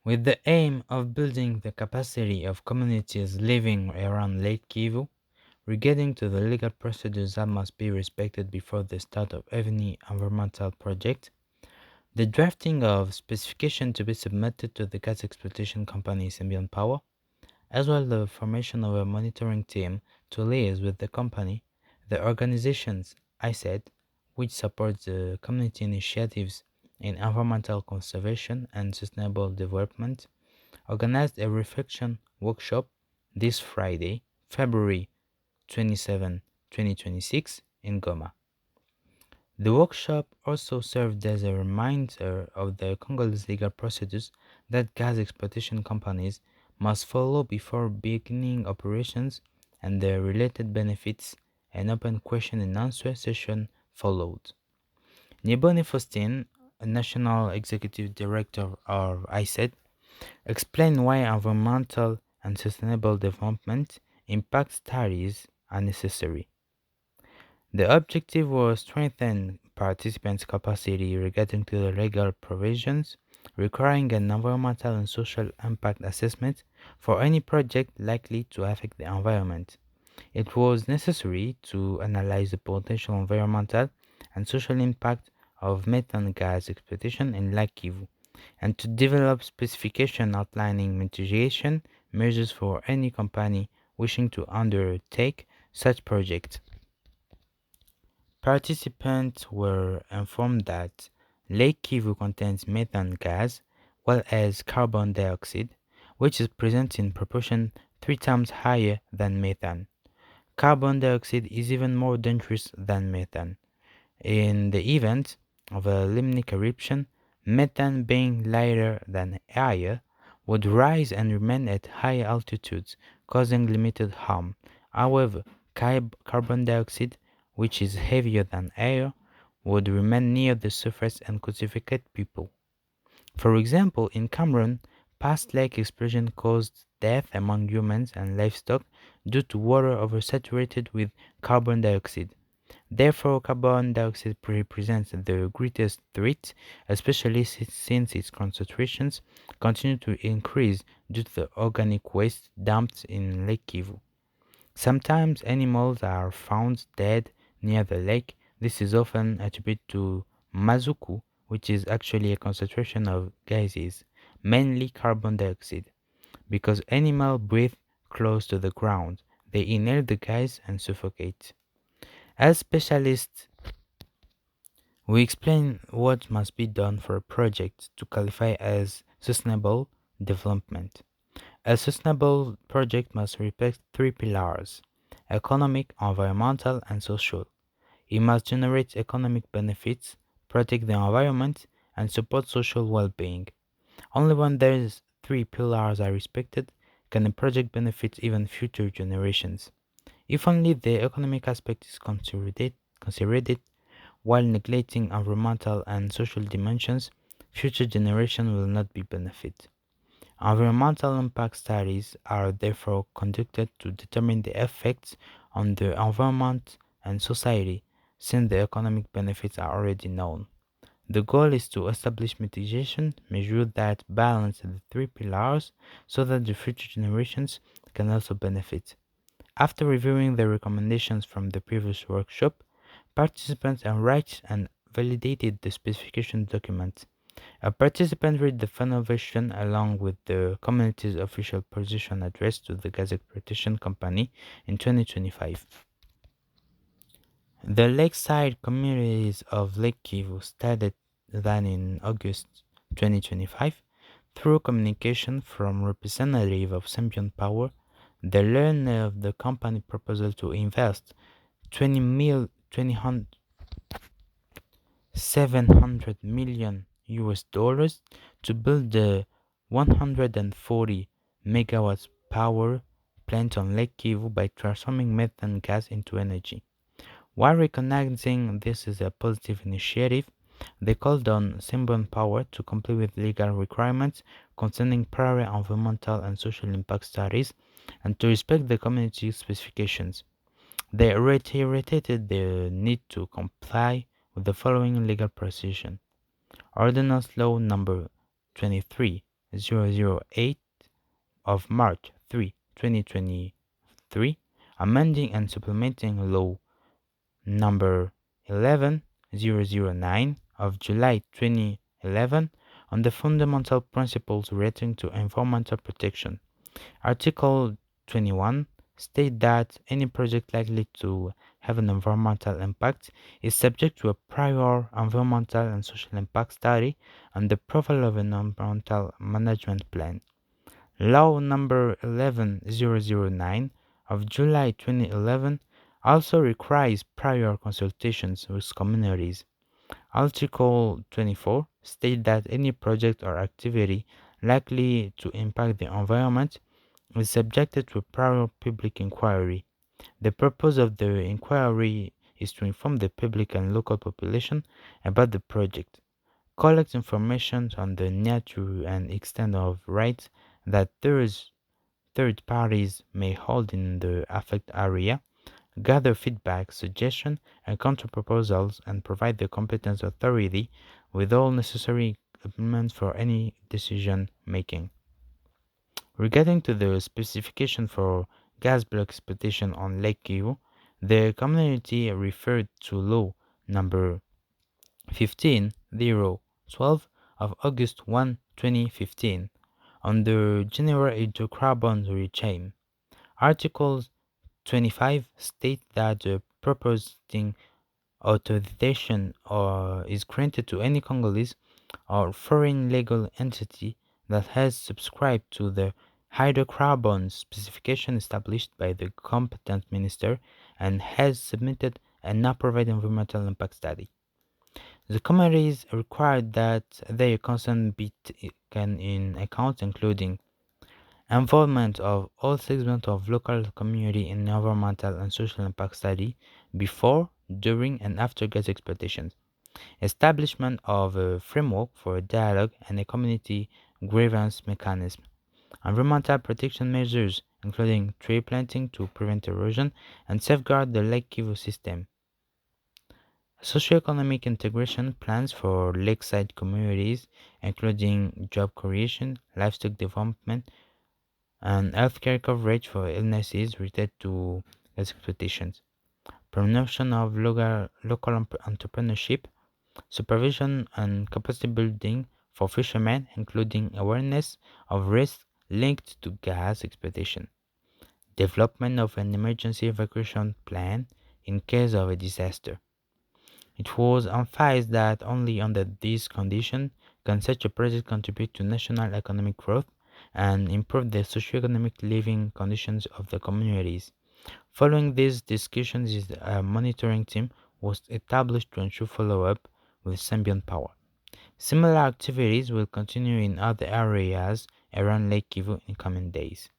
with the aim of building the capacity of communities living around Lake Kivu regarding to the legal procedures that must be respected before the start of any environmental project. The drafting of specification to be submitted to the gas exploitation company Symbion Power, as well as the formation of a monitoring team to liaise with the company, the organizations I said, which support the community initiatives in environmental conservation and sustainable development, organized a reflection workshop this Friday, February 27, 2026, in Goma. The workshop also served as a reminder of the Congolese legal procedures that gas exploitation companies must follow before beginning operations and the related benefits. An open question and answer session followed. Nibone Faustin, a National Executive Director of ICED, explained why environmental and sustainable development impact studies are necessary. The objective was strengthen participants' capacity regarding to the legal provisions requiring an environmental and social impact assessment for any project likely to affect the environment. It was necessary to analyze the potential environmental and social impact of methane gas exploitation in Lake Kivu and to develop specification outlining mitigation measures for any company wishing to undertake such project. Participants were informed that Lake Kivu contains methane gas, well as carbon dioxide, which is present in proportion 3 times higher than methane. Carbon dioxide is even more dangerous than methane. In the event of a limnic eruption, methane being lighter than air would rise and remain at high altitudes, causing limited harm. However, carbon dioxide, which is heavier than air, would remain near the surface and could suffocate people. For example, in Cameroon, past lake explosion caused death among humans and livestock due to water oversaturated with carbon dioxide. Therefore, carbon dioxide represents the greatest threat, especially since its concentrations continue to increase due to the organic waste dumped in Lake Kivu. Sometimes animals are found dead near the lake. This is often attributed to mazuku, which is actually a concentration of gases, mainly carbon dioxide. Because animals breathe close to the ground, they inhale the gas and suffocate. As specialists, we explain what must be done for a project to qualify as sustainable development. A sustainable project must respect three pillars: economic, environmental, and social. It must generate economic benefits, protect the environment, and support social well being. Only when these three pillars are respected can a project benefit even future generations. If only the economic aspect is considered while neglecting environmental and social dimensions, future generations will not be benefit. Environmental impact studies are therefore conducted to determine the effects on the environment and society, since the economic benefits are already known. The goal is to establish mitigation measures that balance the three pillars so that the future generations can also benefit. After reviewing the recommendations from the previous workshop, participants enriched and validated the specification document. A participant read the final version along with the community's official position addressed to the gas exploitation company in 2025. The lakeside communities of Lake Kivu stated that in August 2025, through communication from representative of Symbion Power, they learned of the company proposal to invest 700 million US dollars to build the 140 megawatts power plant on Lake Kivu by transforming methane gas into energy. While recognizing this is a positive initiative, they called on Symbion Power to comply with legal requirements concerning prior environmental and social impact studies and to respect the community specifications. They reiterated the need to comply with the following legal precision. Ordinance Law Number 23 008 of March 3, 2023, amending and supplementing Law number 11009 of July 2011 on the fundamental principles relating to environmental protection. Article 21 states that any project likely to have an environmental impact is subject to a prior environmental and social impact study and the profile of an environmental management plan. Law number 11009 of July 2011 also requires prior consultations with communities. Article 24 states that any project or activity likely to impact the environment is subjected to a prior public inquiry. The purpose of the inquiry is to inform the public and local population about the project, collect information on the nature and extent of rights that third parties may hold in the affected area, gather feedback, suggestions, and counterproposals, and provide the competent authority with all necessary elements for any decision making. Regarding to the specification for gas block exploitation on Lake Kivu, the community referred to Law number 15012 of August 1, 2015 on the general hydrocarbon regime. Articles 25 state that the proposing authorization is granted to any Congolese or foreign legal entity that has subscribed to the hydrocarbon specification established by the competent minister and has submitted an approved environmental impact study. The committees required that their consent be taken in account, including involvement of all segments of local community in environmental and social impact study before, during, and after gas exploitation. Establishment of a framework for a dialogue and a community grievance mechanism. Environmental protection measures, including tree planting to prevent erosion and safeguard the Lake Kivu system. Socioeconomic integration plans for lakeside communities, including job creation, livestock development, and healthcare coverage for illnesses related to exploitations. Promotion of local entrepreneurship, supervision and capacity building for fishermen, including awareness of risks linked to gas exploitation. Development of an emergency evacuation plan in case of a disaster. It was emphasized that only under these conditions can such a project contribute to national economic growth and improve the socio-economic living conditions of the communities. Following these discussions, a monitoring team was established to ensure follow-up with Symbion Power. Similar activities will continue in other areas around Lake Kivu in coming days.